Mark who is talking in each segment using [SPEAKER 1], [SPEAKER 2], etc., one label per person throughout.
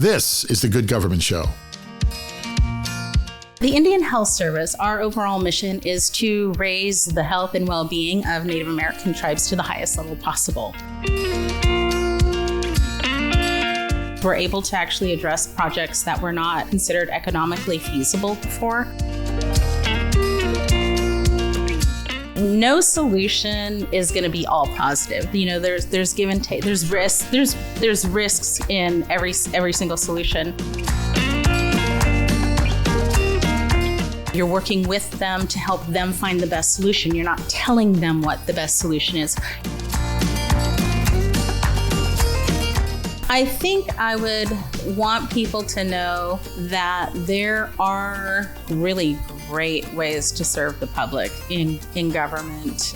[SPEAKER 1] This is the Good Government Show.
[SPEAKER 2] The Indian Health Service, our overall mission is to raise the health and well-being of Native American tribes to the highest level possible. We're able to actually address projects that were not considered economically feasible before. No solution is going to be all positive. You know, there's give and take. There's risks. There's risks in every single solution. You're working with them to help them find the best solution. You're not telling them what the best solution is. I think I would want people to know that there are really great ways to serve the public in government.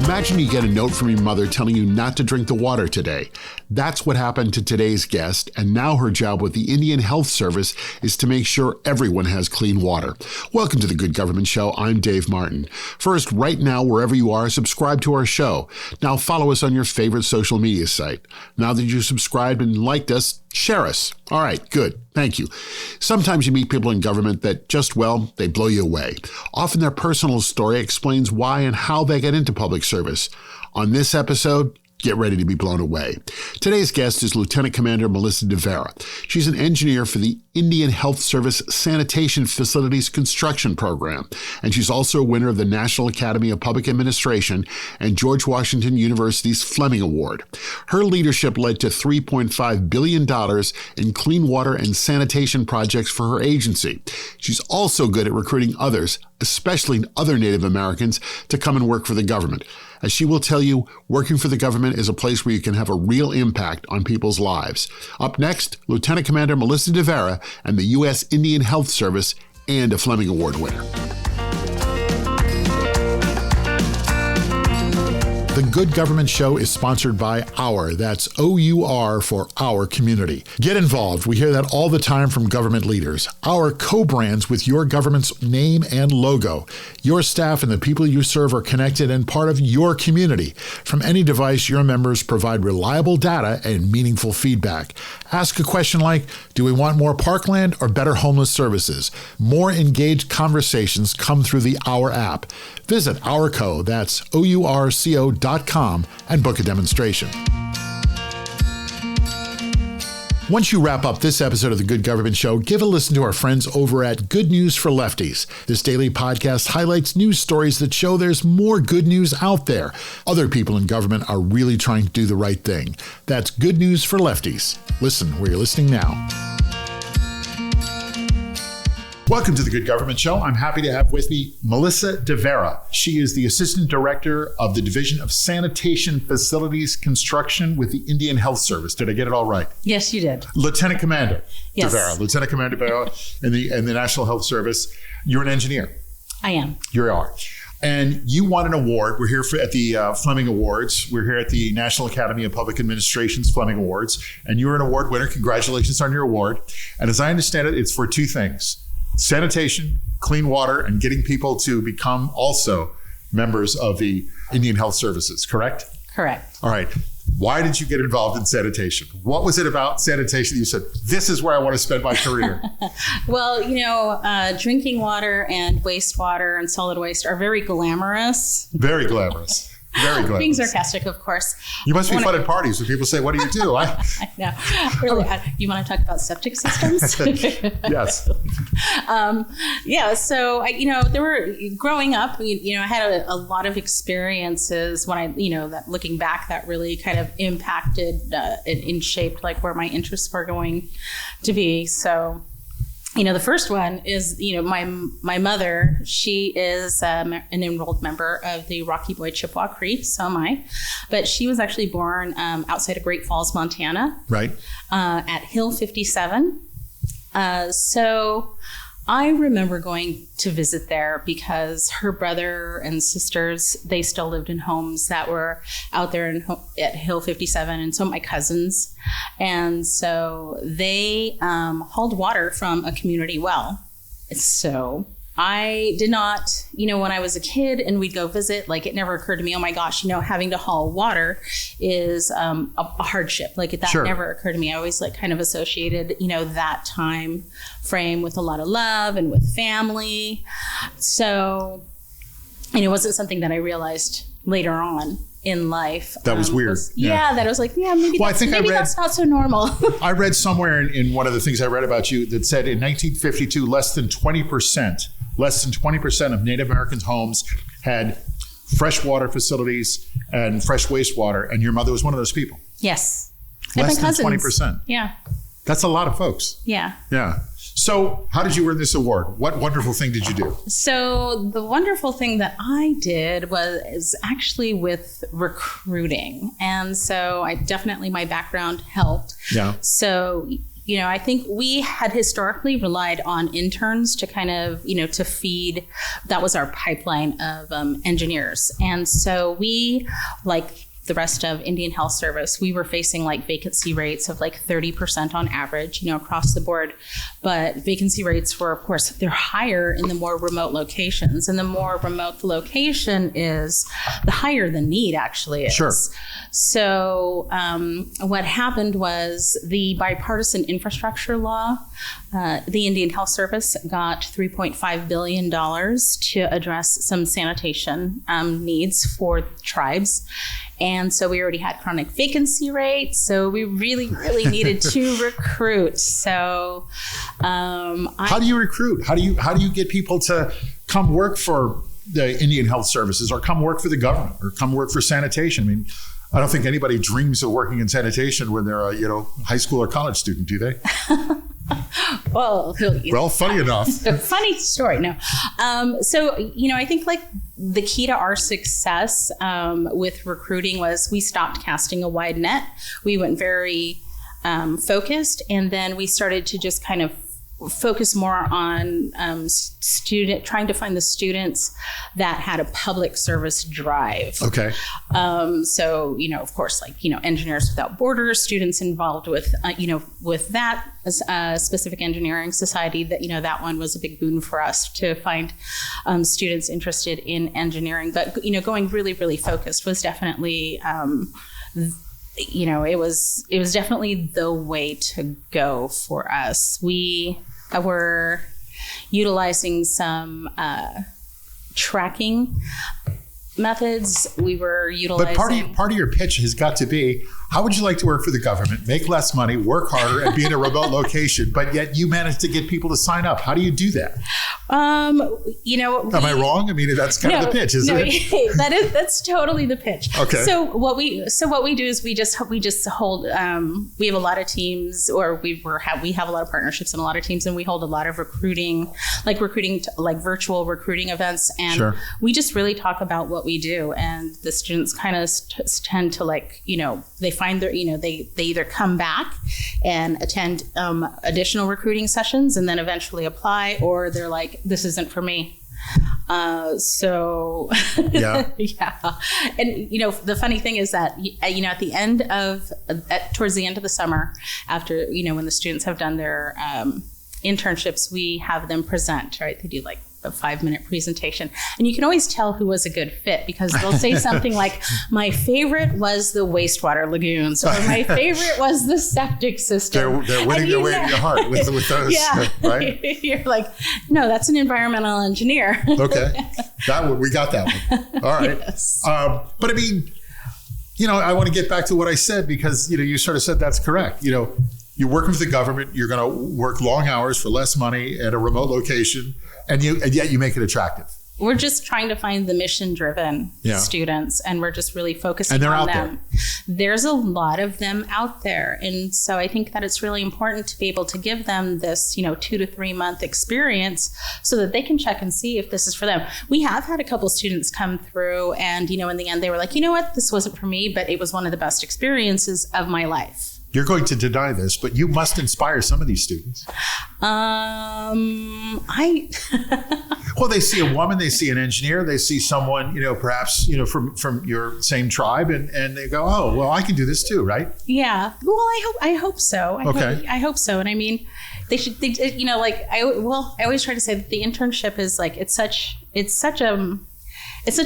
[SPEAKER 1] Imagine you get a note from your mother telling you not to drink the water today. That's what happened to today's guest, and now her job with the Indian Health Service is to make sure everyone has clean water. Welcome to the Good Government Show. I'm Dave Martin. First, right now, wherever you are, subscribe to our show. Now follow us on your favorite social media site. Now that you've subscribed and liked us, share us. All right, good. Thank you. Sometimes you meet people in government that just, well, they blow you away. Often their personal story explains why and how they get into public service. On this episode, get ready to be blown away. Today's guest is Lieutenant Cmdr Melissa De Vera. She's an engineer for the Indian Health Service Sanitation Facilities Construction Program, and she's also a winner of the National Academy of Public Administration and George Washington University's Flemming Award. Her leadership led to $3.5 billion in clean water and sanitation projects for her agency. She's also good at recruiting others, especially other Native Americans, to come and work for the government. As she will tell you, working for the government is a place where you can have a real impact on people's lives. Up next, Lieutenant Cmdr Melissa De Vera and the U.S. Indian Health Service, and a Flemming Award winner. The Good Government Show is sponsored by Our. That's O-U-R for our community. Get involved. We hear that all the time from government leaders. Our co-brands with your government's name and logo. Your staff and the people you serve are connected and part of your community. From any device, your members provide reliable data and meaningful feedback. Ask a question like, do we want more parkland or better homeless services? More engaged conversations come through the Our app. Visit Ourco, that's OURCO.com, and book a demonstration. Once you wrap up this episode of the Good Government Show, give a listen to our friends over at Good News for Lefties. This daily podcast highlights news stories that show there's more good news out there. Other people in government are really trying to do the right thing. That's Good News for Lefties. Listen where you're listening now. Welcome to the Good Government Show. I'm happy to have with me Melissa De Vera. She is the Assistant Director of the Division of Sanitation Facilities Construction with the Indian Health Service. Did I get it all right?
[SPEAKER 2] Yes, you did.
[SPEAKER 1] Lieutenant Commander
[SPEAKER 2] yes.
[SPEAKER 1] De Vera. Lieutenant Commander De Vera in the National Health Service. You're an engineer.
[SPEAKER 2] I am.
[SPEAKER 1] You are. And you won an award. We're here at the Flemming Awards. We're here at the National Academy of Public Administration's Flemming Awards. And you're an award winner. Congratulations on your award. And as I understand it, it's for two things: sanitation, clean water, and getting people to become also members of the Indian Health Services, correct?
[SPEAKER 2] Correct.
[SPEAKER 1] All right. Why did you get involved in sanitation? What was it about sanitation that you said, this is where I want to spend my career?
[SPEAKER 2] Well, drinking water and wastewater and solid waste are very glamorous.
[SPEAKER 1] Very glamorous. Very glamorous.
[SPEAKER 2] Being sarcastic, of course.
[SPEAKER 1] You must be fun at parties when people say, what do you do?
[SPEAKER 2] I know. Really, you want to talk about septic systems?
[SPEAKER 1] Yes.
[SPEAKER 2] So, there were, growing up, I had a lot of experiences when that looking back that really kind of impacted and shaped like where my interests were going to be. So, the first one is, my mother, she is an enrolled member of the Rocky Boy Chippewa Cree, so am I. But she was actually born outside of Great Falls, Montana.
[SPEAKER 1] Right.
[SPEAKER 2] At Hill 57. So I remember going to visit there because her brother and sisters, they still lived in homes that were out there at Hill 57, and so my cousins. And so they hauled water from a community well. So I did not, when I was a kid and we'd go visit, like it never occurred to me, oh my gosh, having to haul water is a hardship. Like that
[SPEAKER 1] Sure.
[SPEAKER 2] never occurred to me. I always kind of associated, that time frame with a lot of love and with family. So, it wasn't something that I realized later on in life.
[SPEAKER 1] That was weird.
[SPEAKER 2] That I was like, maybe that's not so normal.
[SPEAKER 1] I read somewhere in one of the things I read about you that said in 1952, less than 20% of Native Americans' homes had freshwater facilities and fresh wastewater, and your mother was one of those people.
[SPEAKER 2] Yes.
[SPEAKER 1] Less than 20%.
[SPEAKER 2] Yeah.
[SPEAKER 1] That's a lot of folks.
[SPEAKER 2] Yeah.
[SPEAKER 1] Yeah. So how did you win this award? What wonderful thing did you do?
[SPEAKER 2] So the wonderful thing that I did was actually with recruiting. And so my background helped.
[SPEAKER 1] Yeah.
[SPEAKER 2] So, I think we had historically relied on interns to kind of, to feed, that was our pipeline of engineers. And so we, like the rest of Indian Health Service, we were facing like vacancy rates of like 30% on average, across the board. But vacancy rates were, of course, they're higher in the more remote locations. And the more remote the location is, the higher the need actually is.
[SPEAKER 1] Sure.
[SPEAKER 2] So what happened was the bipartisan infrastructure law, the Indian Health Service got $3.5 billion to address some sanitation needs for tribes. And so we already had chronic vacancy rates. So we really, really needed to recruit. So
[SPEAKER 1] how do you recruit? How do you get people to come work for the Indian Health Services or come work for the government or come work for sanitation? I mean, I don't think anybody dreams of working in sanitation when they're a high school or college student, do they?
[SPEAKER 2] Well,
[SPEAKER 1] funny enough.
[SPEAKER 2] Funny story. No. So, I think like the key to our success with recruiting was we stopped casting a wide net. We went very focused, and then we started to just kind of focus more on trying to find the students that had a public service drive.
[SPEAKER 1] Okay.
[SPEAKER 2] So, of course, like, Engineers Without Borders, students involved with, with that specific engineering society, that one was a big boon for us to find students interested in engineering. But, going really, really focused was definitely, it was definitely the way to go for us. We were utilizing some tracking methods. We were utilizing.
[SPEAKER 1] But part of your pitch has got to be, how would you like to work for the government, make less money, work harder, and be in a remote location, but yet you managed to get people to sign up? How do you do that?
[SPEAKER 2] Am
[SPEAKER 1] I wrong? I mean, that's kind of the pitch, isn't it?
[SPEAKER 2] That's totally the pitch.
[SPEAKER 1] Okay.
[SPEAKER 2] So what we do is we just hold. We have a lot of teams, or we have a lot of partnerships and a lot of teams, and we hold a lot of recruiting virtual recruiting events, and
[SPEAKER 1] Sure.
[SPEAKER 2] we just really talk about what we do, and the students kind of tend to they find their they either come back and attend additional recruiting sessions and then eventually apply, or they're like, this isn't for me. So
[SPEAKER 1] yeah.
[SPEAKER 2] Yeah. And the funny thing is that at the end of towards the end of the summer, after when the students have done their internships, we have them present, right? They do like a 5-minute presentation, and you can always tell who was a good fit because they'll say something like, my favorite was the wastewater lagoons, or my favorite was the septic system.
[SPEAKER 1] They're winning their way to your heart with those.
[SPEAKER 2] Yeah.
[SPEAKER 1] Right?
[SPEAKER 2] You're like, no, that's an environmental engineer.
[SPEAKER 1] Okay. We got that one. All right.
[SPEAKER 2] Yes.
[SPEAKER 1] But I mean, I want to get back to what I said because, you sort of said that's correct. You're working for the government, you're going to work long hours for less money at a remote location, and yet you make it attractive.
[SPEAKER 2] We're just trying to find the mission-driven students, and we're just really focusing on them. There's a lot of them out there, and so I think that it's really important to be able to give them this, 2 to 3 month experience so that they can check and see if this is for them. We have had a couple students come through, and in the end they were like, you know what, this wasn't for me, but it was one of the best experiences of my life.
[SPEAKER 3] You're going to deny this, but you must inspire some of these students. Well, they see a woman, they see an engineer, they see someone, perhaps, from your same tribe, and they go, oh, well, I can do this too, right? Yeah.
[SPEAKER 2] Well, I hope so. I hope so. And I mean, I always try to say that the internship is like, it's such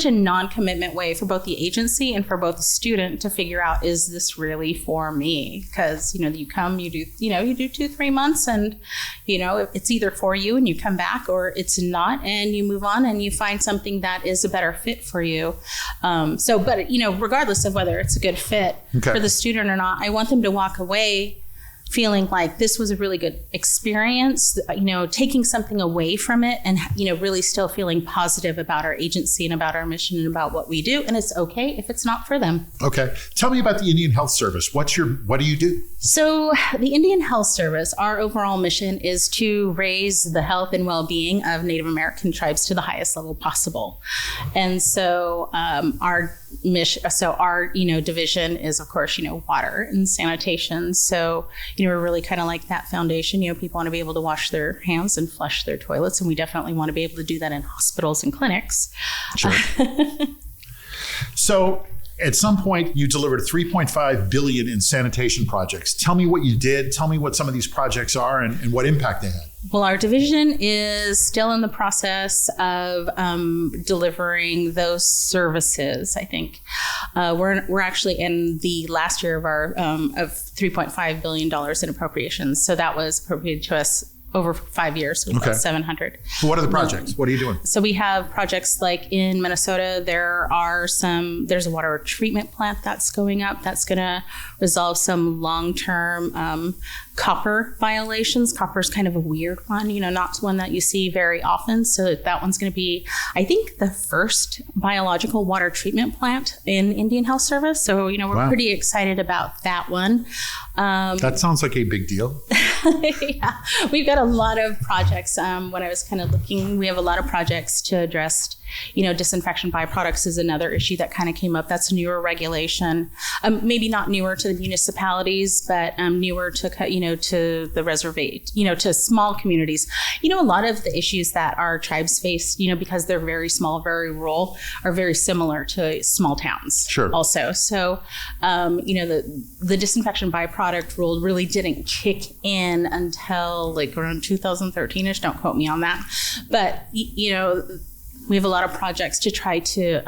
[SPEAKER 2] a non-commitment way for both the agency and for both the student to figure out, is this really for me? Because, you come, you do 2-3 months, and, it's either for you and you come back, or it's not, and you move on and you find something that is a better fit for you. But regardless of whether it's a good fit for the student or not, I want them to walk away feeling like this was a really good experience, taking something away from it, and, really still feeling positive about our agency and about our mission and about what we do. And it's okay if it's not for them.
[SPEAKER 3] Okay. Tell me about the Indian Health Service. What do you do?
[SPEAKER 2] So the Indian Health Service, our overall mission is to raise the health and well-being of Native American tribes to the highest level possible. And so our mission, our division is, of course, water and sanitation. So we're really kind of like that foundation. People want to be able to wash their hands and flush their toilets, and we definitely want to be able to do that in hospitals and clinics. Sure.
[SPEAKER 3] So at some point you delivered $3.5 billion in sanitation projects. Tell me what you did. Tell me what some of these projects are and what impact they had.
[SPEAKER 2] Well, our division is still in the process of delivering those services. I think we're actually in the last year of our of $3.5 billion in appropriations. So that was appropriated to us over 5 years, with about 700.
[SPEAKER 3] So what are the projects? What are you doing?
[SPEAKER 2] So we have projects like in Minnesota, there's a water treatment plant that's going up. That's going to resolve some long-term copper violations. Copper is kind of a weird one, not one that you see very often. So that one's going to be, I think, the first biological water treatment plant in Indian Health Service. So, we're pretty excited about that one.
[SPEAKER 3] That sounds like a big deal.
[SPEAKER 2] Yeah, we've got a lot of projects. When I was kind of looking, we have a lot of projects to address, disinfection byproducts is another issue that kind of came up. That's a newer regulation, maybe not newer to the municipalities, but newer to, to the reservation, to small communities. A lot of the issues that our tribes face, because they're very small, very rural, are very similar to small towns.
[SPEAKER 3] Sure.
[SPEAKER 2] Also. So, the disinfection byproduct rule really didn't kick in until like around 2013-ish. Don't quote me on that. But, we have a lot of projects to try to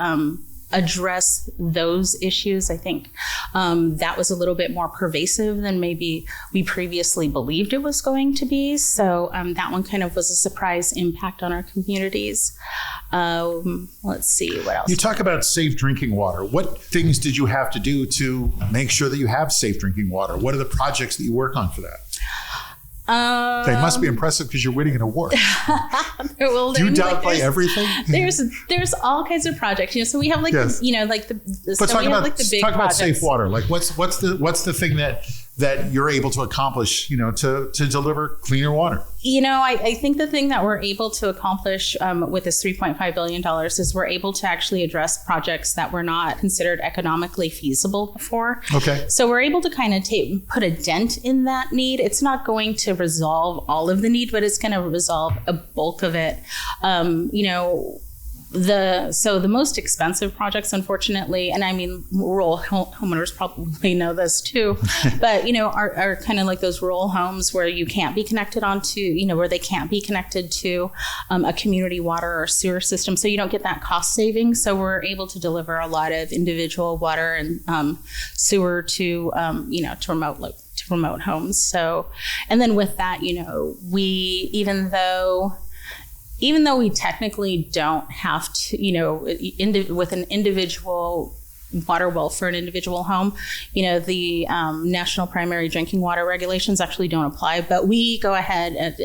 [SPEAKER 2] address those issues. I think that was a little bit more pervasive than maybe we previously believed it was going to be. So that one kind of was a surprise impact on our communities. Let's see, what else?
[SPEAKER 3] You talk about safe drinking water. What things did you have to do to make sure that you have safe drinking water? What are the projects that you work on for that? They must be impressive because you're winning an award. Do you downplay everything?
[SPEAKER 2] There's all kinds of projects. So we have like
[SPEAKER 3] yes.
[SPEAKER 2] the big
[SPEAKER 3] talk about
[SPEAKER 2] projects.
[SPEAKER 3] safe water. Like what's the thing that you're able to accomplish, to deliver cleaner water?
[SPEAKER 2] I think the thing that we're able to accomplish with this $3.5 billion is we're able to actually address projects that were not considered economically feasible before.
[SPEAKER 3] Okay.
[SPEAKER 2] So we're able to kind of put a dent in that need. It's not going to resolve all of the need, but it's going to resolve a bulk of it. The most expensive projects, unfortunately, and I mean, rural homeowners probably know this too, but, are kind of like those rural homes where you can't be connected onto, where they can't be connected to a community water or sewer system. So you don't get that cost saving. So we're able to deliver a lot of individual water and sewer to remote homes. So, and then with that, we, even though we technically don't have to, with an individual water well for an individual home, the national primary drinking water regulations actually don't apply, but we go ahead and,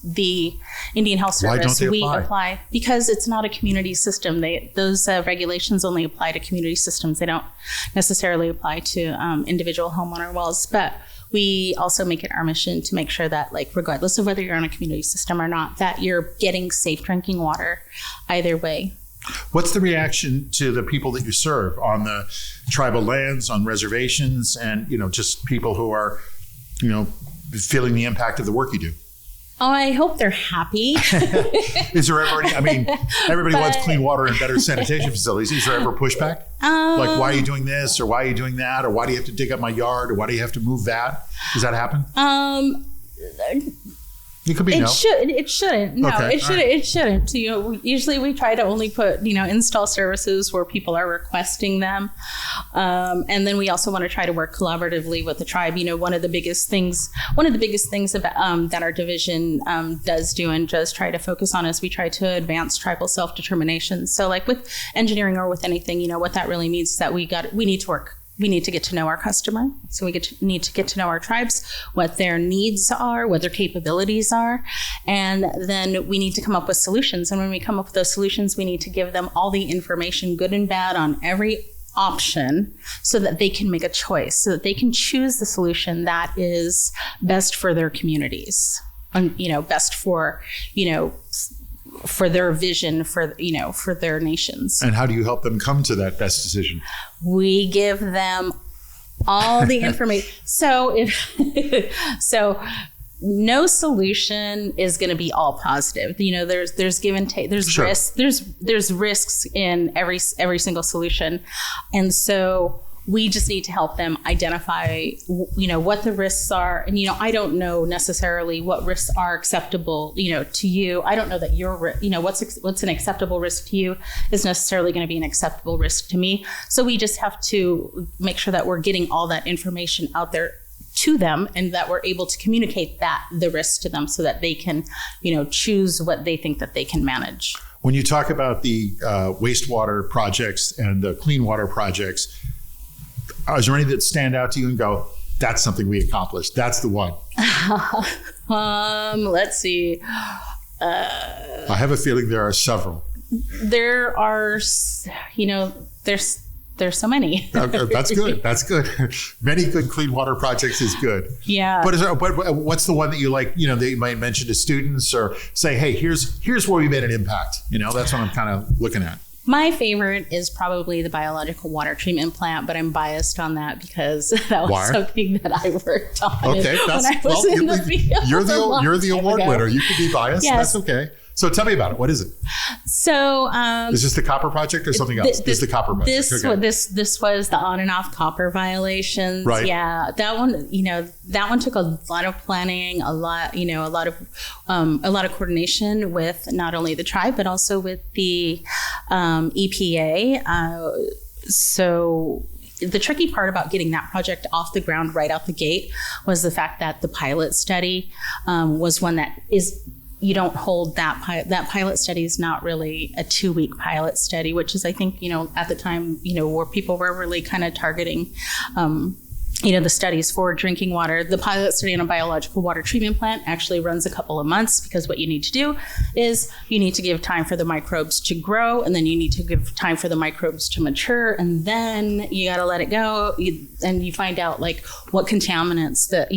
[SPEAKER 2] the Indian Health Service,
[SPEAKER 3] why don't they
[SPEAKER 2] apply because it's not a community system. Those regulations only apply to community systems. They don't necessarily apply to individual homeowner wells, but we also make it our mission to make sure that, like, regardless of whether you're on a community system or not, that you're getting safe drinking water either way.
[SPEAKER 3] What's the reaction to the people that you serve on the tribal lands, on reservations, and, just people who are, feeling the impact of the work you do?
[SPEAKER 2] Oh, I hope they're happy.
[SPEAKER 3] Is there ever any, everybody wants clean water and better sanitation facilities. Is there ever pushback? Like, why are you doing this, or why are you doing that, or why do you have to dig up my yard, or why do you have to move that? Does that happen? It could be no.
[SPEAKER 2] It shouldn't. No,
[SPEAKER 3] Okay.
[SPEAKER 2] It shouldn't. Usually we try to only put, install services where people are requesting them. And then we also want to try to work collaboratively with the tribe. One of the biggest things about, that our division does do and does try to focus on is we try to advance tribal self-determination. So like with engineering or with anything, what that really means is that we need to work. We need to get to know our customer. So we need to get to know our tribes, what their needs are, what their capabilities are. And then we need to come up with solutions. And when we come up with those solutions, we need to give them all the information, good and bad, on every option so that they can make a choice, so that they can choose the solution that is best for their communities and, best for, for their vision, for their nations.
[SPEAKER 3] And how do you help them come to that best decision?
[SPEAKER 2] We give them all the information. So no solution is going to be all positive. There's give and take. There's
[SPEAKER 3] Sure.
[SPEAKER 2] risks. There's risks in every single solution, and so we just need to help them identify, what the risks are. And, I don't know necessarily what risks are acceptable, to you. I don't know that what's an acceptable risk to you is necessarily going to be an acceptable risk to me. So we just have to make sure that we're getting all that information out there to them and that we're able to communicate the risk to them so that they can, choose what they think that they can manage.
[SPEAKER 3] When you talk about the wastewater projects and the clean water projects, is there any that stand out to you and go, that's something we accomplished? That's the one.
[SPEAKER 2] Let's see.
[SPEAKER 3] I have a feeling there are several.
[SPEAKER 2] There are, there's so many.
[SPEAKER 3] That's good. That's good. Many good clean water projects is good.
[SPEAKER 2] Yeah.
[SPEAKER 3] But what's the one that you like, that you might mention to students or say, hey, here's where we made an impact. That's what I'm kind of looking at.
[SPEAKER 2] My favorite is probably the biological water treatment plant, but I'm biased on that because that was something that I worked on
[SPEAKER 3] okay,
[SPEAKER 2] when I was in the field.
[SPEAKER 3] You're the award winner. You can be biased.
[SPEAKER 2] Yes.
[SPEAKER 3] That's okay. So tell me about it. What is it?
[SPEAKER 2] So
[SPEAKER 3] is this the copper project or something else? This is the copper project.
[SPEAKER 2] This was the on and off copper violations.
[SPEAKER 3] Right.
[SPEAKER 2] Yeah, that one took a lot of planning, a lot of coordination with not only the tribe but also with the EPA. So the tricky part about getting that project off the ground right out the gate was the fact that the pilot study was one that is. You don't hold that pilot study is not really a 2-week pilot study, which is, I think, at the time, where people were really kind of targeting, the studies for drinking water. The pilot study on a biological water treatment plant actually runs a couple of months because what you need to do is you need to give time for the microbes to grow, and then you need to give time for the microbes to mature, and then you got to let it go. And you find out like what contaminants that,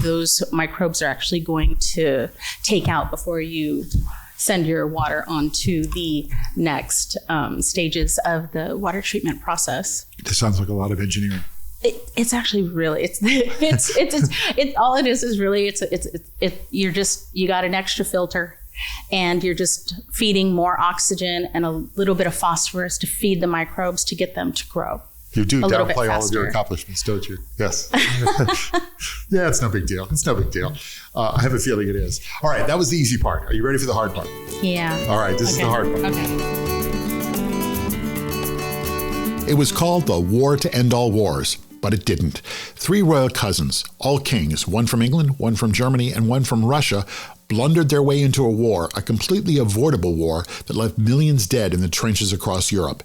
[SPEAKER 2] those microbes are actually going to take out before you send your water onto the next stages of the water treatment process.
[SPEAKER 3] This sounds like a lot of engineering.
[SPEAKER 2] It's actually really all it is really you got an extra filter and you're just feeding more oxygen and a little bit of phosphorus to feed the microbes to get them to grow.
[SPEAKER 3] You do downplay all of your accomplishments, don't you? Yes. Yeah, it's no big deal. I have a feeling it is. All right, that was the easy part. Are you ready for the hard part?
[SPEAKER 2] Yeah.
[SPEAKER 3] All right, this is the hard part.
[SPEAKER 2] Okay.
[SPEAKER 1] It was called the War to End All Wars, but it didn't. 3 royal cousins, all kings, one from England, one from Germany, and one from Russia, blundered their way into a war, a completely avoidable war that left millions dead in the trenches across Europe.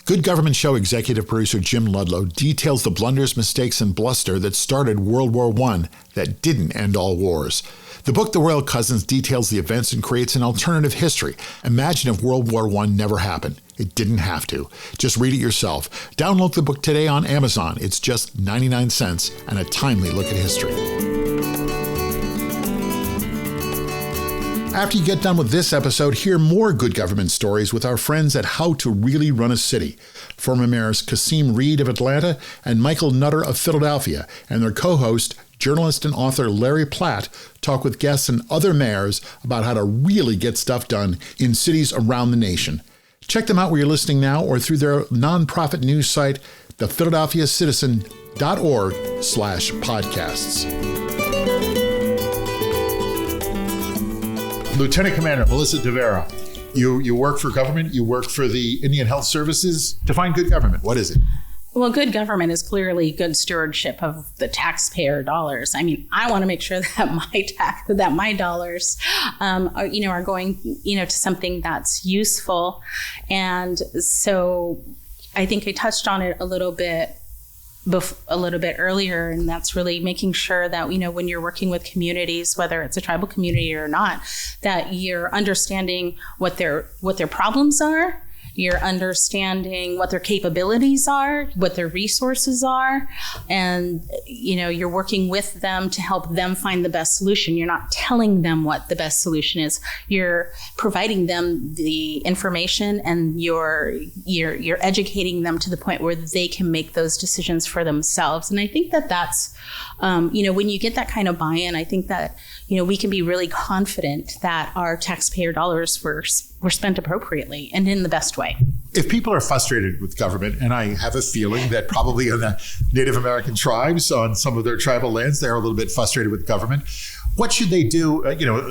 [SPEAKER 1] Good Government Show executive producer Jim Ludlow details the blunders, mistakes, and bluster that started World War I that didn't end all wars. The book The Royal Cousins details the events and creates an alternative history. Imagine if World War I never happened. It didn't have to. Just read it yourself. Download the book today on Amazon. It's just 99 cents and a timely look at history. After you get done with this episode, hear more good government stories with our friends at How to Really Run a City. Former mayors Kasim Reed of Atlanta and Michael Nutter of Philadelphia, and their co-host, journalist and author Larry Platt, talk with guests and other mayors about how to really get stuff done in cities around the nation. Check them out where you're listening now or through their nonprofit news site, thephiladelphiacitizen.org/podcasts. Lieutenant Commander Melissa De Vera, you work for government, you work for the Indian Health Services. Define good government. What is it?
[SPEAKER 2] Well, good government is clearly good stewardship of the taxpayer dollars. I mean, I want to make sure that my dollars, are going, to something that's useful. And so I think I touched on it a little bit earlier, and that's really making sure that, when you're working with communities, whether it's a tribal community or not, that you're understanding what their problems are. You're understanding what their capabilities are, what their resources are, and you're working with them to help them find the best solution. You're not telling them what the best solution is. You're providing them the information, and you're educating them to the point where they can make those decisions for themselves. And I think that's when you get that kind of buy-in, I think that we can be really confident that our taxpayer dollars were spent appropriately and in the best way.
[SPEAKER 3] If people are frustrated with government, and I have a feeling that probably in the Native American tribes on some of their tribal lands, they're a little bit frustrated with government. What should they do,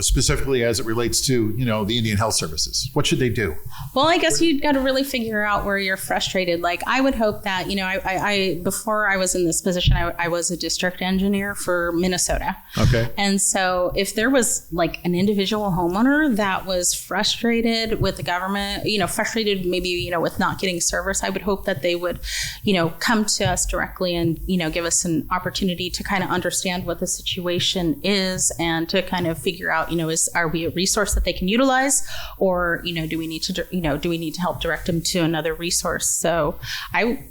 [SPEAKER 3] specifically as it relates to, the Indian Health Services? What should they do?
[SPEAKER 2] Well, I guess you've got to really figure out where you're frustrated. Like, I would hope that, I before I was in this position, I was a district engineer for Minnesota. Okay. And so if there was like an individual homeowner that was frustrated with the government, frustrated maybe, with not getting service, I would hope that they would, come to us directly and, give us an opportunity to kind of understand what the situation is, and to kind of figure out, are we a resource that they can utilize, or, do we need to help direct them to another resource? So I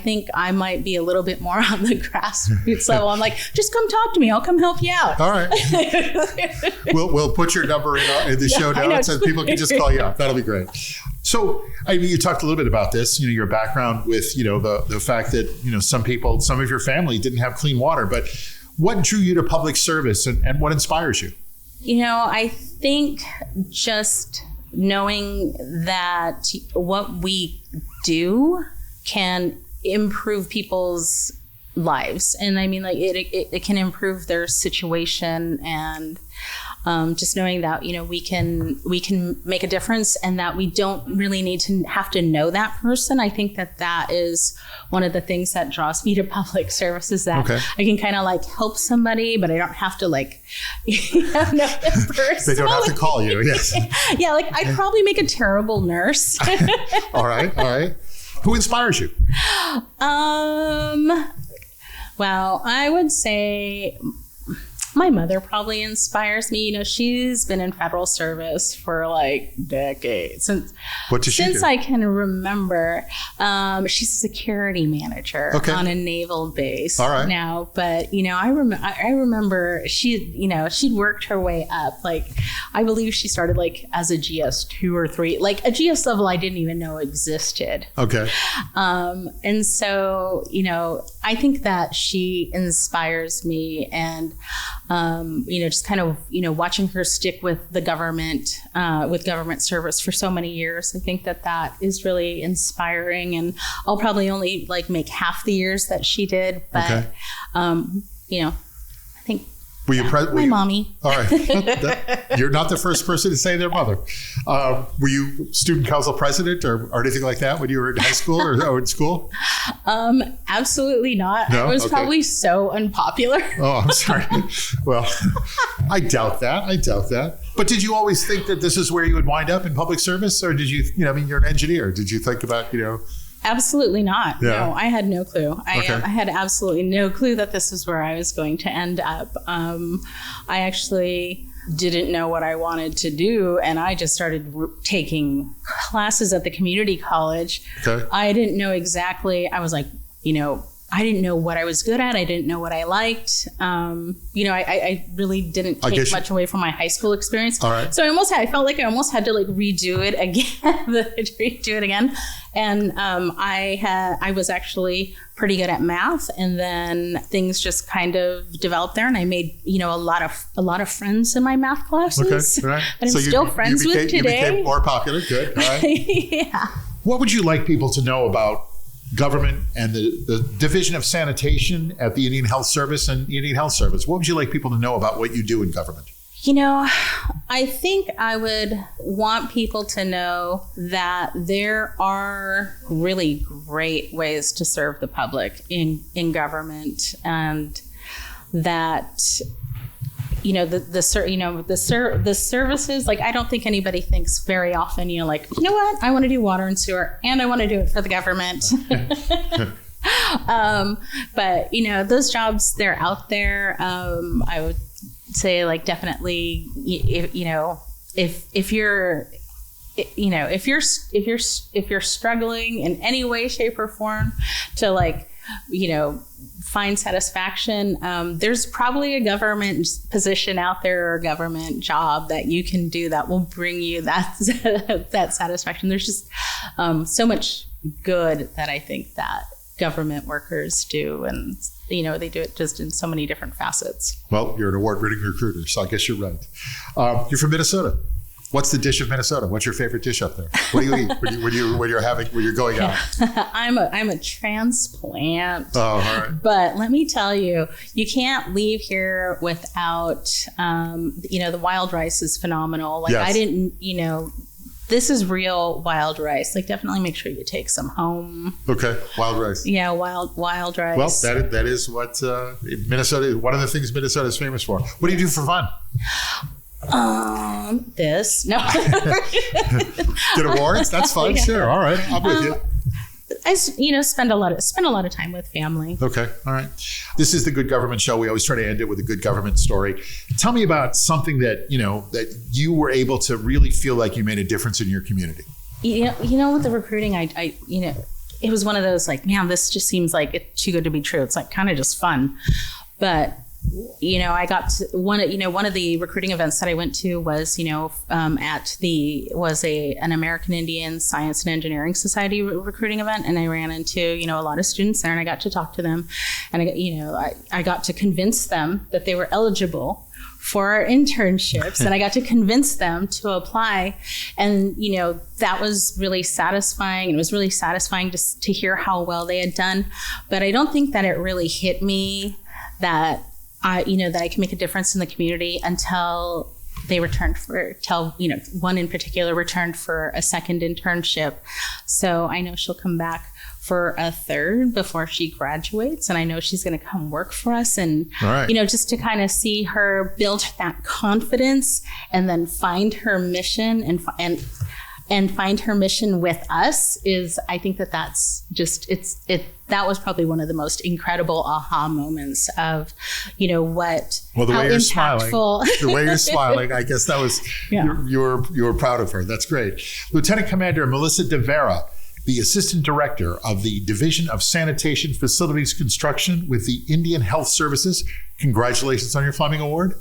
[SPEAKER 2] think I might be a little bit more on the grassroots level. I'm like, just come talk to me. I'll come help you out.
[SPEAKER 3] All right. We'll put your number in the show notes, so people can just call you up. That'll be great. So, you talked a little bit about this, your background with, the fact that, some of your family didn't have clean water, but what drew you to public service, and what inspires you?
[SPEAKER 2] I think just knowing that what we do can improve people's lives. And I mean, like, it can improve their situation, and just knowing that, we can make a difference, and that we don't really need to have to know that person. I think that is one of the things that draws me to public service, is that I can kind of like help somebody, but I don't have to like, know the person.
[SPEAKER 3] They don't have to call you. Yes.
[SPEAKER 2] Yeah. Like, I'd probably make a terrible nurse.
[SPEAKER 3] All right. Who inspires you?
[SPEAKER 2] Well, I would say my mother probably inspires me. She's been in federal service for like decades.
[SPEAKER 3] What does she do?
[SPEAKER 2] I can remember. She's a security manager on a naval base now. But, I remember she'd worked her way up. Like, I believe she started like as a GS 2 or 3, like a GS level I didn't even know existed. Okay. And so, I think that she inspires me, and just kind of, watching her stick with the government, with government service for so many years. I think that is really inspiring, and I'll probably only like make half the years that she did, but, I think my mommy.
[SPEAKER 3] All right. You're not the first person to say their mother. Were you student council president or anything like that when you were in high school or in school?
[SPEAKER 2] Absolutely not. No? I was probably so unpopular.
[SPEAKER 3] Oh, I'm sorry. Well, I doubt that. But did you always think that this is where you would wind up in public service? Or did you, you're an engineer. Did you think about,
[SPEAKER 2] Absolutely not. Yeah. No, I had no clue. I had absolutely no clue that this is where I was going to end up. I actually didn't know what I wanted to do, and I just started taking classes at the community college. Okay. I didn't know exactly. I was like, I didn't know what I was good at. I didn't know what I liked. I really didn't take much away from my high school experience.
[SPEAKER 3] All right.
[SPEAKER 2] So I felt like I almost had to like redo it again. And I was actually pretty good at math, and then things just kind of developed there, and I made a lot of friends in my math classes.
[SPEAKER 3] Okay, right.
[SPEAKER 2] And I'm still friends with today.
[SPEAKER 3] You became more popular. Good. All right.
[SPEAKER 2] Yeah.
[SPEAKER 3] What would you like people to know about government and the Division of Sanitation at the Indian Health Service and Indian Health Service? What would you like people to know about what you do in government?
[SPEAKER 2] I think I would want people to know that there are really great ways to serve the public in government, and that the services, like, I don't think anybody thinks very often, what, I want to do water and sewer and I want to do it for the government. But those jobs, they're out there. I would say, like, definitely, if you're struggling in any way, shape, or form to, like, find satisfaction, there's probably a government position out there or a government job that you can do that will bring you that that satisfaction. There's just so much good that I think that government workers do, and they do it just in so many different facets.
[SPEAKER 3] Well, you're an award-winning recruiter, so I guess you're right. You're from Minnesota. What's the dish of Minnesota? What's your favorite dish up there? What do you eat when you're going out?
[SPEAKER 2] I'm a transplant.
[SPEAKER 3] Oh, all right.
[SPEAKER 2] But let me tell you, you can't leave here without the wild rice is phenomenal. Like, yes. I didn't, this is real wild rice. Like, definitely make sure you take some home. Okay, wild rice. Yeah, wild rice. Well, that is what Minnesota. One of the things Minnesota is famous for. What do you do for fun? This. No. Get awards? That's fun. Yeah. Sure. All right. I'm with you. I spend a lot of time with family. Okay. All right. This is the Good Government Show. We always try to end it with a good government story. Tell me about something that that you were able to really feel like you made a difference in your community. With the recruiting, I it was one of those, like, man, this just seems like it's too good to be true. It's like kind of just fun, but. I got to one of the recruiting events that I went to was, an American Indian Science and Engineering Society recruiting event. And I ran into, a lot of students there, and I got to talk to them, and I got to convince them that they were eligible for our internships, and I got to convince them to apply. And, that was really satisfying. It was really satisfying to hear how well they had done. But I don't think that it really hit me that that I can make a difference in the community until they returned one in particular returned for a second internship. So I know she'll come back for a third before she graduates, and I know she's going to come work for us. And, right. Just to kind of see her build that confidence and then find her mission and find her mission with us is, I think that's just, that was probably one of the most incredible aha moments of, the way you're impactful. The way you're smiling, I guess that was, yeah. you were proud of her. That's great. Lieutenant Commander Melissa De Vera, the Assistant Director of the Division of Sanitation Facilities Construction with the Indian Health Services. Congratulations on your Flemming Award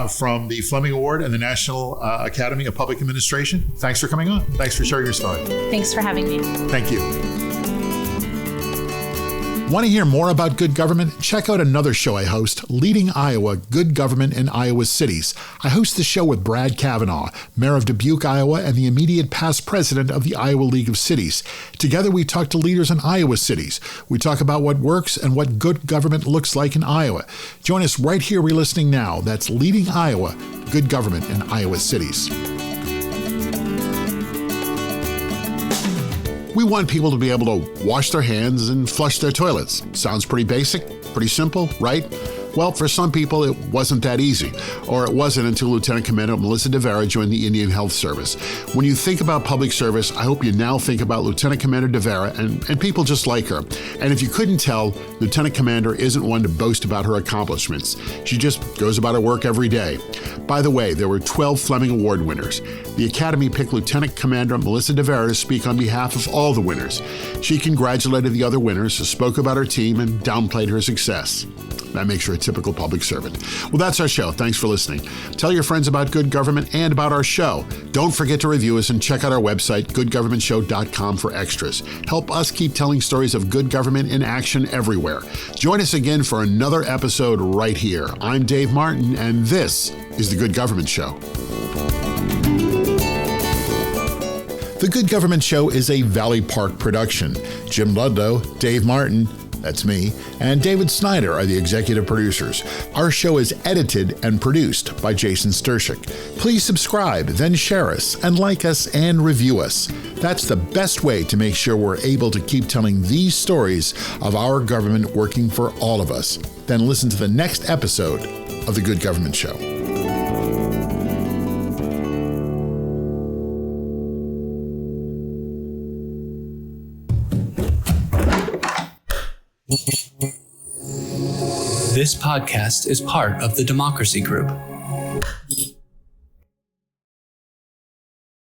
[SPEAKER 2] from the Flemming Award and the National Academy of Public Administration. Thanks for coming on. Thanks for sharing your story. Thanks for having me. Thank you. Want to hear more about good government? Check out another show I host, Leading Iowa, Good Government in Iowa Cities. I host the show with Brad Kavanaugh, Mayor of Dubuque, Iowa, and the immediate past president of the Iowa League of Cities. Together, we talk to leaders in Iowa cities. We talk about what works and what good government looks like in Iowa. Join us right here where you're listening now. That's Leading Iowa, Good Government in Iowa Cities. We want people to be able to wash their hands and flush their toilets. Sounds pretty basic, pretty simple, right?
[SPEAKER 1] Well, for some people, it wasn't that easy, or it wasn't until Lieutenant Commander Melissa De Vera joined the Indian Health Service. When you think about public service, I hope you now think about Lieutenant Commander De Vera and people just like her. And if you couldn't tell, Lieutenant Commander isn't one to boast about her accomplishments. She just goes about her work every day. By the way, there were 12 Flemming Award winners. The Academy picked Lieutenant Commander Melissa De Vera to speak on behalf of all the winners. She congratulated the other winners, spoke about her team, and downplayed her success. That makes her a typical public servant. Well, that's our show. Thanks for listening. Tell your friends about Good Government and about our show. Don't forget to review us and check out our website, goodgovernmentshow.com, for extras. Help us keep telling stories of good government in action everywhere. Join us again for another episode right here. I'm Dave Martin, and this is The Good Government Show. The Good Government Show is a Valley Park production. Jim Ludlow, Dave Martin, that's me, and David Snyder are the executive producers. Our show is edited and produced by Jason Stershic. Please subscribe, then share us, and like us and review us. That's the best way to make sure we're able to keep telling these stories of our government working for all of us. Then listen to the next episode of The Good Government Show.
[SPEAKER 4] This podcast is part of the Democracy Group.